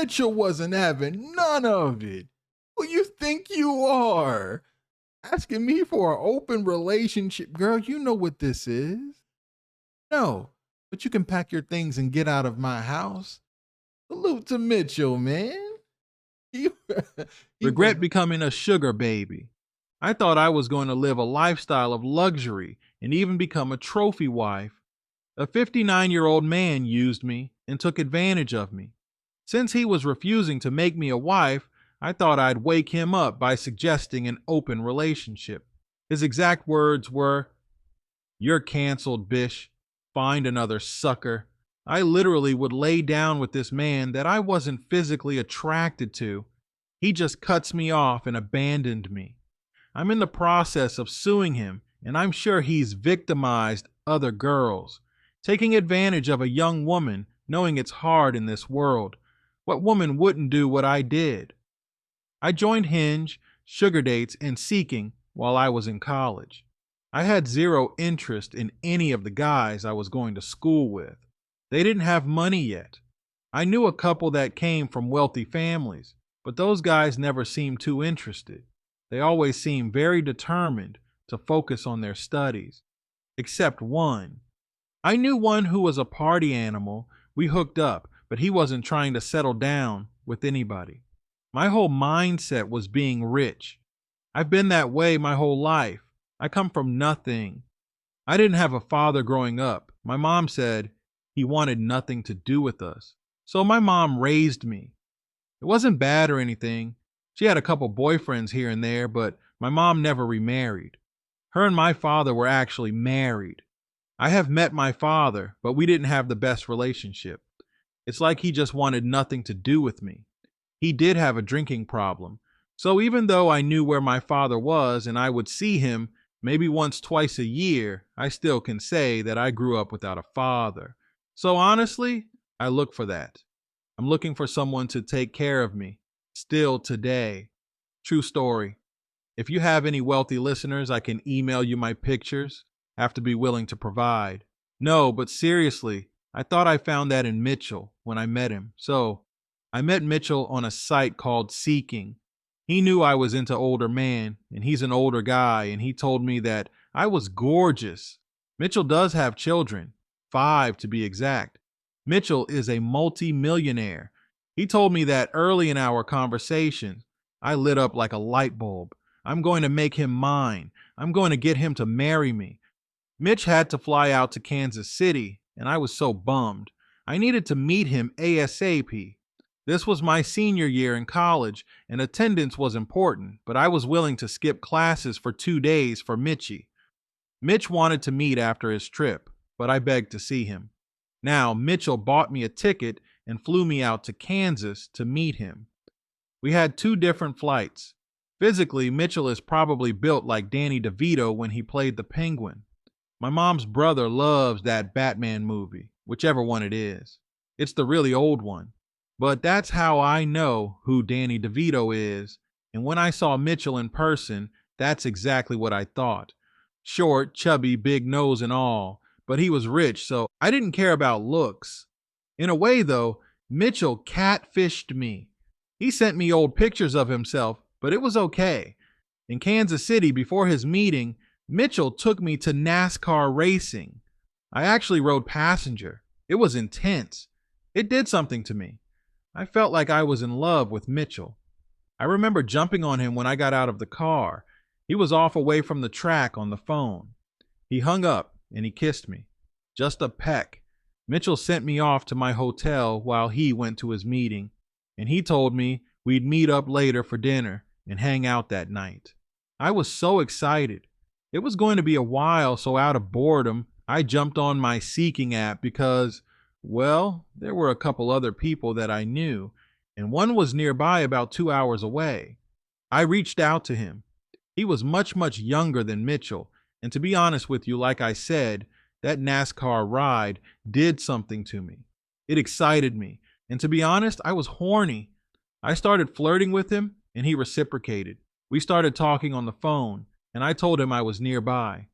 Mitchell wasn't having none of it. Who you think you are? Asking me for an open relationship. Girl, you know what this is. No, but you can pack your things and get out of my house. Salute to Mitchell, man. He, he was. Regret becoming a sugar baby. I thought I was going to live a lifestyle of luxury and even become a trophy wife. A 59-year-old man used me and took advantage of me. Since he was refusing to make me a wife, I thought I'd wake him up by suggesting an open relationship. His exact words were, "You're canceled, bish. Find another sucker." I literally would lay down with this man that I wasn't physically attracted to. He just cuts me off and abandoned me. I'm in the process of suing him, and I'm sure he's victimized other girls, taking advantage of a young woman, knowing it's hard in this world. What woman wouldn't do what I did? I joined Hinge, Sugar Dates, and Seeking while I was in college. I had zero interest in any of the guys I was going to school with. They didn't have money yet. I knew a couple that came from wealthy families, but those guys never seemed too interested. They always seemed very determined to focus on their studies. Except one. I knew one who was a party animal. We hooked up, but he wasn't trying to settle down with anybody. My whole mindset was being rich. I've been that way my whole life. I come from nothing. I didn't have a father growing up. My mom said he wanted nothing to do with us. So my mom raised me. It wasn't bad or anything. She had a couple boyfriends here and there, but my mom never remarried. Her and my father were actually married. I have met my father, but we didn't have the best relationship. It's like he just wanted nothing to do with me. He did have a drinking problem. So even though I knew where my father was and I would see him maybe once, twice a year, I still can say that I grew up without a father. So honestly, I look for that. I'm looking for someone to take care of me, still today. True story. If you have any wealthy listeners, I can email you my pictures. Have to be willing to provide. No, but seriously, I thought I found that in Mitchell when I met him. So I met Mitchell on a site called Seeking. He knew I was into older men, and he's an older guy, and he told me that I was gorgeous. Mitchell does have children, 5 to be exact. Mitchell is a multi-millionaire. He told me that early in our conversation. I lit up like a light bulb. I'm going to make him mine. I'm going to get him to marry me. Mitch had to fly out to Kansas City, and I was so bummed. I needed to meet him ASAP. This was my senior year in college, and attendance was important, but I was willing to skip classes for 2 days for Mitchie. Mitch wanted to meet after his trip, but I begged to see him. Now, Mitchell bought me a ticket and flew me out to Kansas to meet him. We had 2 different flights. Physically, Mitchell is probably built like Danny DeVito when he played the Penguin. My mom's brother loves that Batman movie, whichever one it is. It's the really old one. But that's how I know who Danny DeVito is, and when I saw Mitchell in person, that's exactly what I thought. Short, chubby, big nose and all, but he was rich, so I didn't care about looks. In a way, though, Mitchell catfished me. He sent me old pictures of himself, but it was okay. In Kansas City, before his meeting, Mitchell took me to NASCAR racing. I actually rode passenger. It was intense. It did something to me. I felt like I was in love with Mitchell. I remember jumping on him when I got out of the car. He was off away from the track on the phone. He hung up and he kissed me. Just a peck. Mitchell sent me off to my hotel while he went to his meeting, and he told me we'd meet up later for dinner and hang out that night. I was so excited. It was going to be a while, so out of boredom, I jumped on my Seeking app because, well, there were a couple other people that I knew, and one was nearby about 2 hours away. I reached out to him. He was much, much younger than Mitchell, and to be honest with you, like I said, that NASCAR ride did something to me. It excited me, and to be honest, I was horny. I started flirting with him, and he reciprocated. We started talking on the phone, and I told him I was nearby.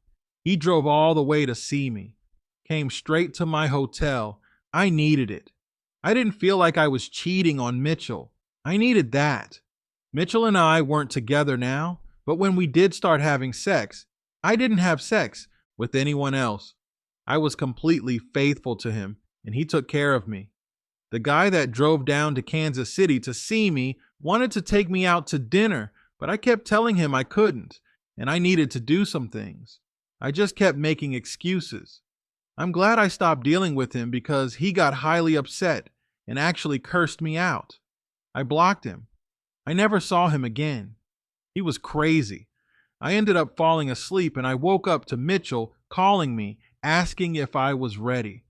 He drove all the way to see me, came straight to my hotel. I needed it. I didn't feel like I was cheating on Mitchell. I needed that. Mitchell and I weren't together now, but when we did start having sex, I didn't have sex with anyone else. I was completely faithful to him, and he took care of me. The guy that drove down to Kansas City to see me wanted to take me out to dinner, but I kept telling him I couldn't, and I needed to do some things. I just kept making excuses. I'm glad I stopped dealing with him because he got highly upset and actually cursed me out. I blocked him. I never saw him again. He was crazy. I ended up falling asleep and I woke up to Mitchell calling me, asking if I was ready.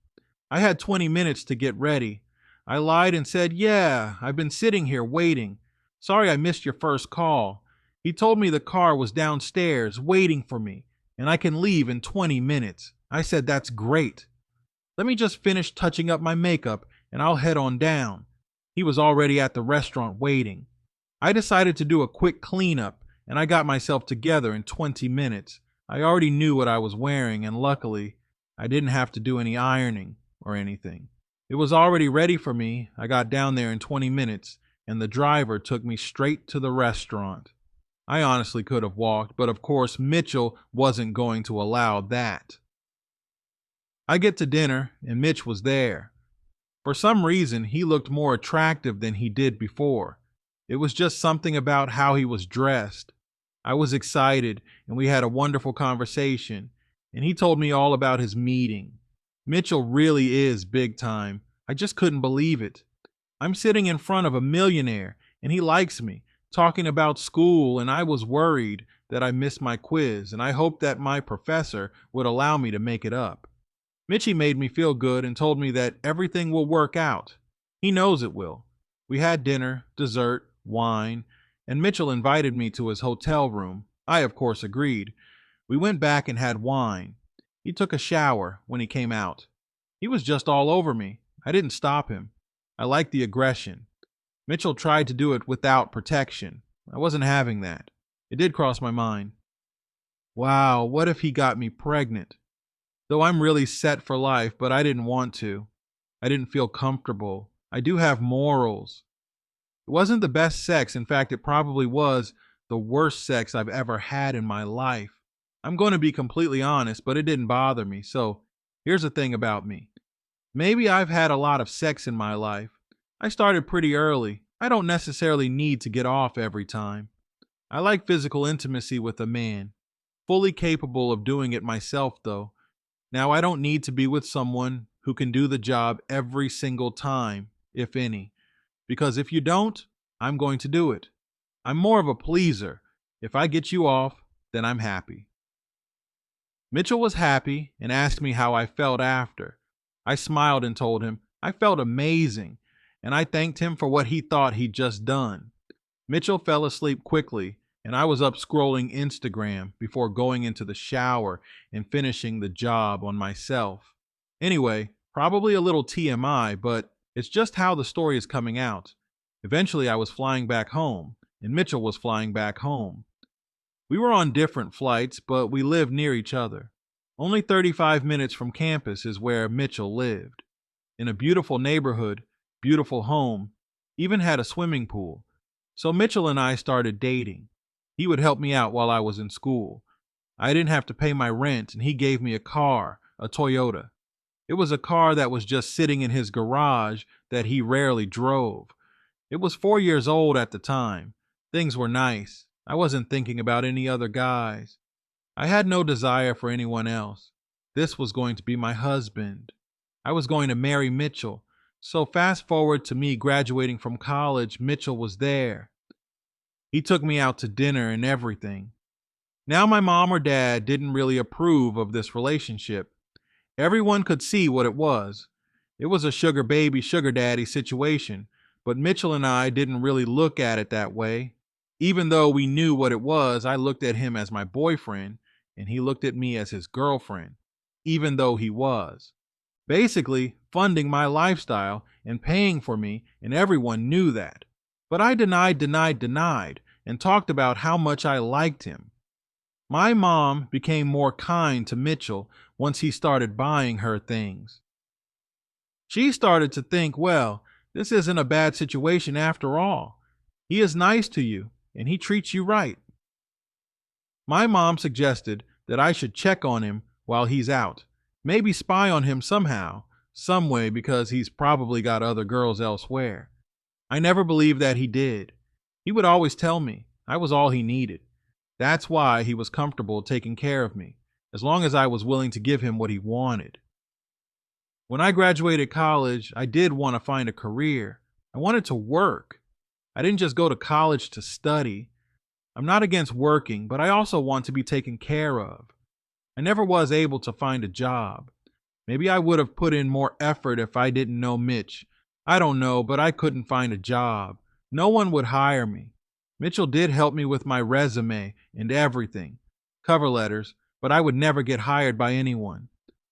I had 20 minutes to get ready. I lied and said, "Yeah, I've been sitting here waiting. Sorry I missed your first call." He told me the car was downstairs waiting for me and I can leave in 20 minutes. I said, "That's great. Let me just finish touching up my makeup and I'll head on down." He was already at the restaurant waiting. I decided to do a quick cleanup and I got myself together in 20 minutes. I already knew what I was wearing and luckily I didn't have to do any ironing or anything. It was already ready for me. I got down there in 20 minutes and the driver took me straight to the restaurant. I honestly could have walked, but of course Mitchell wasn't going to allow that. I get to dinner and Mitch was there. For some reason, he looked more attractive than he did before. It was just something about how he was dressed. I was excited and we had a wonderful conversation, and he told me all about his meeting. Mitchell really is big time. I just couldn't believe it. I'm sitting in front of a millionaire and he likes me, talking about school, and I was worried that I missed my quiz and I hoped that my professor would allow me to make it up. Mitchie made me feel good and told me that everything will work out. He knows it will. We had dinner, dessert, wine, and Mitchell invited me to his hotel room. I, of course, agreed. We went back and had wine. He took a shower when he came out. He was just all over me. I didn't stop him. I liked the aggression. Mitchell tried to do it without protection. I wasn't having that. It did cross my mind. Wow, what if he got me pregnant? Though I'm really set for life, but I didn't want to. I didn't feel comfortable. I do have morals. It wasn't the best sex. In fact, it probably was the worst sex I've ever had in my life. I'm going to be completely honest, but it didn't bother me. So here's the thing about me. Maybe I've had a lot of sex in my life. I started pretty early. I don't necessarily need to get off every time. I like physical intimacy with a man. Fully capable of doing it myself, though. Now, I don't need to be with someone who can do the job every single time, if any. Because if you don't, I'm going to do it. I'm more of a pleaser. If I get you off, then I'm happy. Mitchell was happy and asked me how I felt after. I smiled and told him I felt amazing, and I thanked him for what he thought he'd just done. Mitchell fell asleep quickly, and I was up scrolling Instagram before going into the shower and finishing the job on myself. Anyway, probably a little TMI, but it's just how the story is coming out. Eventually, I was flying back home, and Mitchell was flying back home. We were on different flights, but we lived near each other. Only 35 minutes from campus is where Mitchell lived. In a beautiful neighborhood, beautiful home, even had a swimming pool. So Mitchell and I started dating. He would help me out while I was in school. I didn't have to pay my rent, and he gave me a car, a Toyota. It was a car that was just sitting in his garage that he rarely drove. It was 4 years old at the time. Things were nice. I wasn't thinking about any other guys. I had no desire for anyone else. This was going to be my husband. I was going to marry Mitchell. So fast forward to me graduating from college, Mitchell was there. He took me out to dinner and everything. Now my mom or dad didn't really approve of this relationship. Everyone could see what it was. It was a sugar baby, sugar daddy situation, but Mitchell and I didn't really look at it that way. Even though we knew what it was, I looked at him as my boyfriend, and he looked at me as his girlfriend, even though he was. Basically, funding my lifestyle and paying for me, and everyone knew that. But I denied, and talked about how much I liked him. My mom became more kind to Mitchell once he started buying her things. She started to think, well, This isn't a bad situation after all. He is nice to you and he treats you right. My mom suggested that I should check on him while he's out, maybe spy on him somehow, some way, because he's probably got other girls elsewhere. I never believed that he did. He would always tell me I was all he needed. That's why he was comfortable taking care of me, as long as I was willing to give him what he wanted. When I graduated college, I did want to find a career. I wanted to work. I didn't just go to college to study. I'm not against working, but I also want to be taken care of. I never was able to find a job. Maybe I would have put in more effort if I didn't know Mitch. I don't know, but I couldn't find a job. No one would hire me. Mitchell did help me with my resume and everything, cover letters, but I would never get hired by anyone.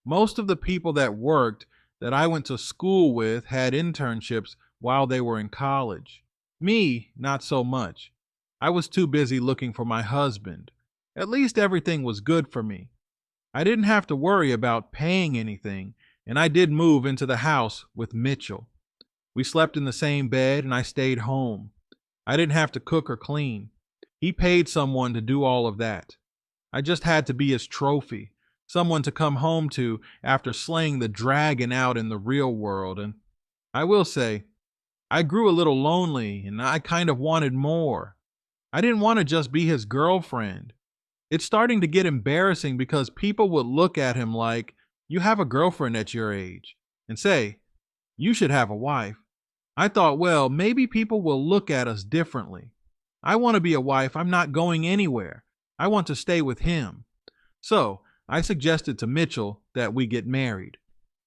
Most of the people that worked that I went to school with had internships while they were in college. Me, not so much. I was too busy looking for my husband. At least everything was good for me. I didn't have to worry about paying anything, and I did move into the house with Mitchell. We slept in the same bed and I stayed home. I didn't have to cook or clean. He paid someone to do all of that. I just had to be his trophy, someone to come home to after slaying the dragon out in the real world. And I will say, I grew a little lonely and I kind of wanted more. I didn't want to just be his girlfriend. It's starting to get embarrassing because people would look at him like, you have a girlfriend at your age, and say, you should have a wife. I thought, well, maybe people will look at us differently. I want to be a wife. I'm not going anywhere. I want to stay with him. So I suggested to Mitchell that we get married.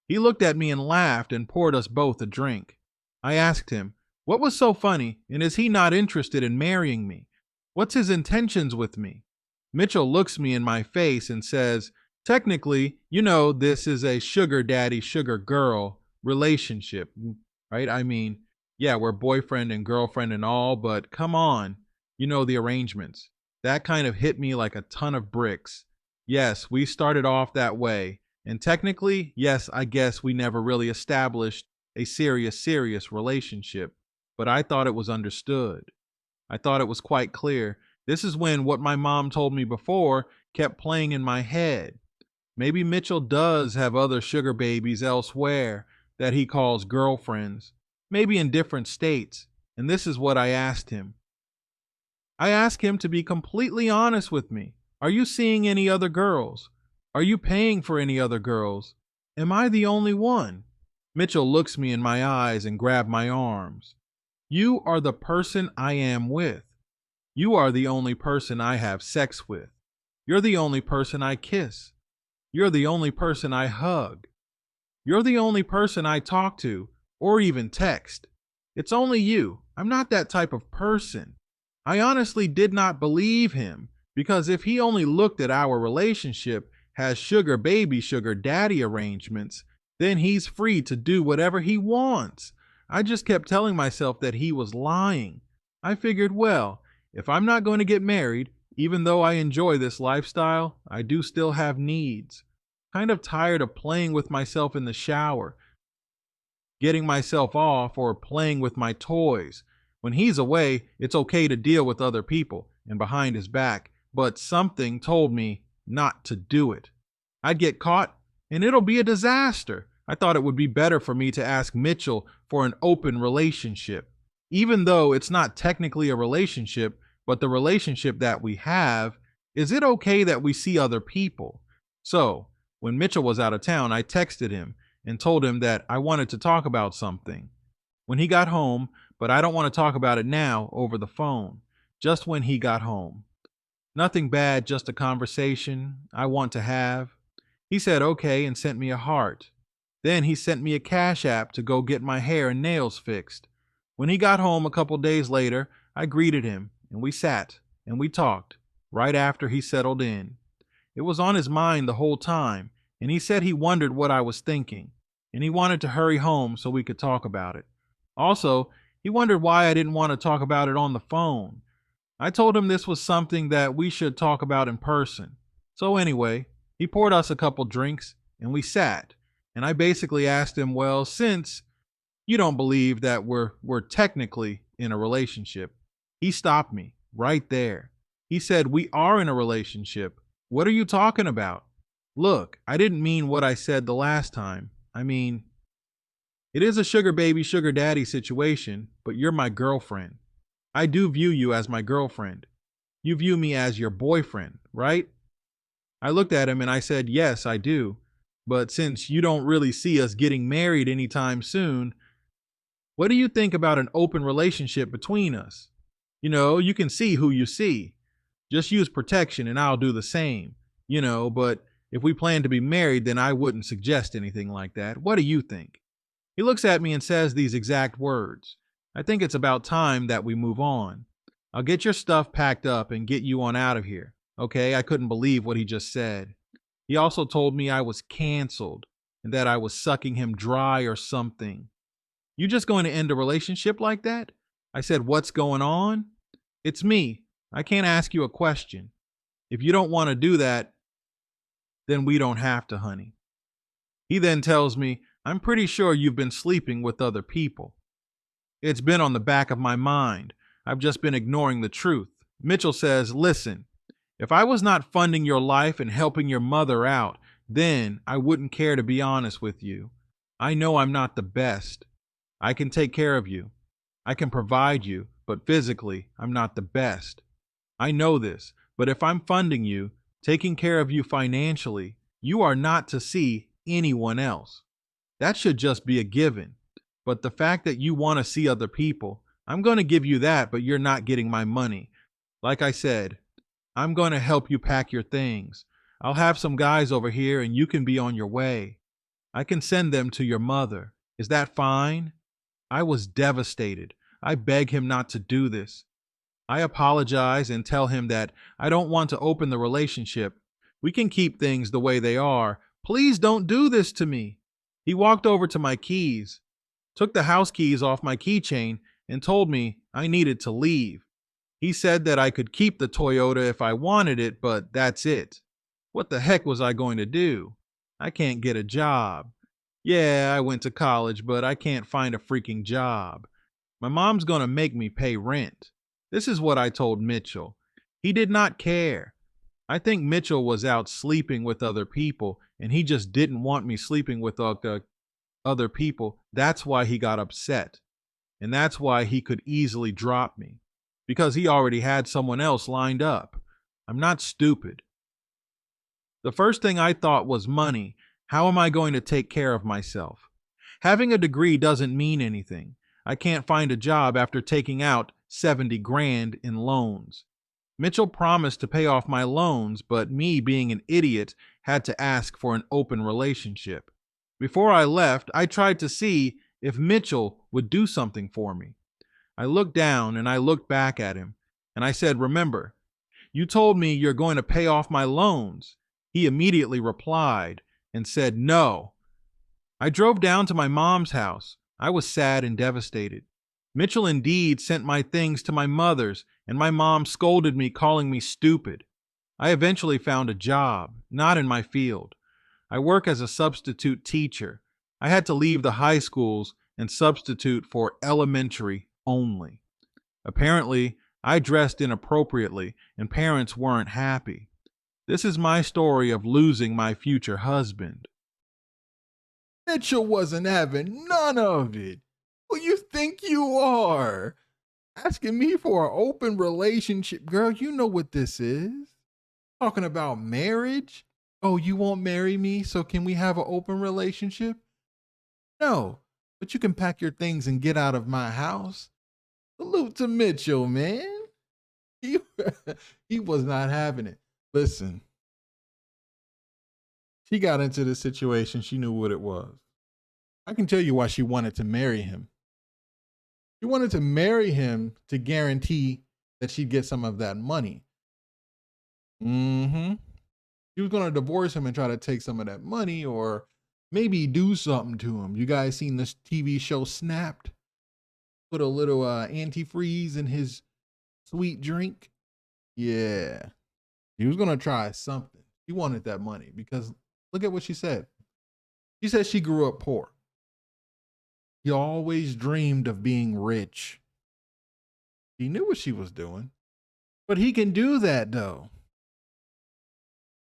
He looked at me and laughed and poured us both a drink. I asked him, what was so funny, and is he not interested in marrying me? What's his intentions with me? Mitchell looks me in my face and says, technically, this is a sugar daddy, sugar girl relationship, right? I mean, yeah, we're boyfriend and girlfriend and all, but come on, the arrangements. That kind of hit me like a ton of bricks. Yes, we started off that way. And technically, yes, I guess we never really established a serious relationship, but I thought it was understood. I thought it was quite clear. This is when what my mom told me before kept playing in my head. Maybe Mitchell does have other sugar babies elsewhere that he calls girlfriends, maybe in different states. And this is what I asked him. I asked him to be completely honest with me. Are you seeing any other girls? Are you paying for any other girls? Am I the only one? Mitchell looks me in my eyes and grabs my arms. You are the person I am with. You are the only person I have sex with. You're the only person I kiss. You're the only person I hug. You're the only person I talk to or even text. It's only you. I'm not that type of person. I honestly did not believe him because if he only looked at our relationship as sugar baby, sugar daddy arrangements, then he's free to do whatever he wants. I just kept telling myself that he was lying. I figured, well, if I'm not going to get married, even though I enjoy this lifestyle, I do still have needs. Kind of tired of playing with myself in the shower, getting myself off, or playing with my toys. When he's away, it's okay to deal with other people and behind his back, but something told me not to do it. I'd get caught and it'll be a disaster. I thought it would be better for me to ask Mitchell for an open relationship. Even though it's not technically a relationship, but the relationship that we have, is it okay that we see other people? So, when Mitchell was out of town, I texted him and told him that I wanted to talk about something. When he got home, but I don't want to talk about it now over the phone, just when he got home. Nothing bad, just a conversation I want to have. He said okay and sent me a heart. Then he sent me a Cash App to go get my hair and nails fixed. When he got home a couple days later, I greeted him and we sat and we talked right after he settled in. It was on his mind the whole time, and he said he wondered what I was thinking, and he wanted to hurry home so we could talk about it. Also, he wondered why I didn't want to talk about it on the phone. I told him this was something that we should talk about in person. So anyway, he poured us a couple drinks and we sat, and I basically asked him, well, since You don't believe that we're technically in a relationship. He stopped me right there. He said, "We are in a relationship. What are you talking about?" Look, I didn't mean what I said the last time. I mean, it is a sugar baby, sugar daddy situation, but you're my girlfriend. I do view you as my girlfriend. You view me as your boyfriend, right? I looked at him and I said, "Yes, I do. But since you don't really see us getting married anytime soon, what do you think about an open relationship between us? You can see who you see. Just use protection and I'll do the same. But if we plan to be married, then I wouldn't suggest anything like that. What do you think?" He looks at me and says these exact words. "I think it's about time that we move on. I'll get your stuff packed up and get you on out of here." Okay, I couldn't believe what he just said. He also told me I was canceled and that I was sucking him dry or something. "You just going to end a relationship like that?" I said, "What's going on?" "It's me. I can't ask you a question. If you don't want to do that, then we don't have to, honey." He then tells me, "I'm pretty sure you've been sleeping with other people." It's been on the back of my mind. I've just been ignoring the truth. Mitchell says, "Listen, if I was not funding your life and helping your mother out, then I wouldn't care, to be honest with you. I know I'm not the best. I can take care of you. I can provide you, but physically, I'm not the best. I know this, but if I'm funding you, taking care of you financially, you are not to see anyone else. That should just be a given. But the fact that you want to see other people, I'm going to give you that, but you're not getting my money. Like I said, I'm going to help you pack your things. I'll have some guys over here and you can be on your way. I can send them to your mother. Is that fine?" I was devastated. I beg him not to do this. I apologize and tell him that I don't want to open the relationship. We can keep things the way they are. Please don't do this to me. He walked over to my keys, took the house keys off my keychain, and told me I needed to leave. He said that I could keep the Toyota if I wanted it, but that's it. What the heck was I going to do? I can't get a job. Yeah, I went to college, but I can't find a freaking job. My mom's going to make me pay rent. This is what I told Mitchell. He did not care. I think Mitchell was out sleeping with other people, and he just didn't want me sleeping with other people. That's why he got upset. And that's why he could easily drop me. Because he already had someone else lined up. I'm not stupid. The first thing I thought was money. How am I going to take care of myself? Having a degree doesn't mean anything. I can't find a job after taking out 70 grand in loans. Mitchell promised to pay off my loans, but me, being an idiot, had to ask for an open relationship. Before I left, I tried to see if Mitchell would do something for me. I looked down and I looked back at him, and I said, "Remember, you told me you're going to pay off my loans." He immediately replied and said, "No." I drove down to my mom's house. I was sad and devastated. Mitchell indeed sent my things to my mother's, and my mom scolded me, calling me stupid. I eventually found a job, not in my field. I work as a substitute teacher. I had to leave the high schools and substitute for elementary only. Apparently, I dressed inappropriately, and parents weren't happy. This is my story of losing my future husband. Mitchell wasn't having none of it. Who you think you are? Asking me for an open relationship. Girl, you know what this is. Talking about marriage? Oh, you won't marry me, so can we have an open relationship? No, but you can pack your things and get out of my house. Salute to Mitchell, man. He, he was not having it. Listen, she got into this situation. She knew what it was. I can tell you why she wanted to marry him. She wanted to marry him to guarantee that she'd get some of that money. Mm-hmm. She was going to divorce him and try to take some of that money or maybe do something to him. You guys seen this TV show Snapped? Put a little antifreeze in his sweet drink. Yeah. He was going to try something. She wanted that money because look at what she said. She said she grew up poor. He always dreamed of being rich. He knew what she was doing, but he can do that though.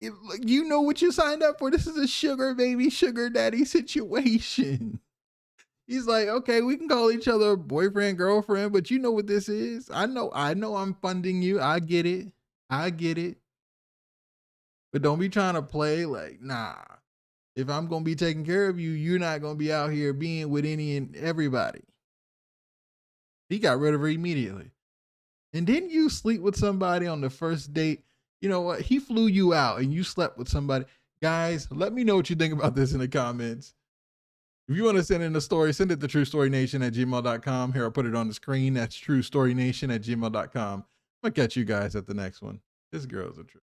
You know what you signed up for. This is a sugar baby, sugar daddy situation. He's like, okay, we can call each other boyfriend, girlfriend, but you know what this is. I know I'm funding you. I get it. I get it. But don't be trying to play like, nah. If I'm gonna be taking care of you, you're not gonna be out here being with any and everybody. He got rid of her immediately. And didn't you sleep with somebody on the first date? You know what? He flew you out and you slept with somebody. Guys, let me know what you think about this in the comments. If you want to send in a story, send it to truestorynation@gmail.com. Here, I'll put it on the screen. That's truestorynation@gmail.com. I'm going to catch you guys at the next one. This girl's a true.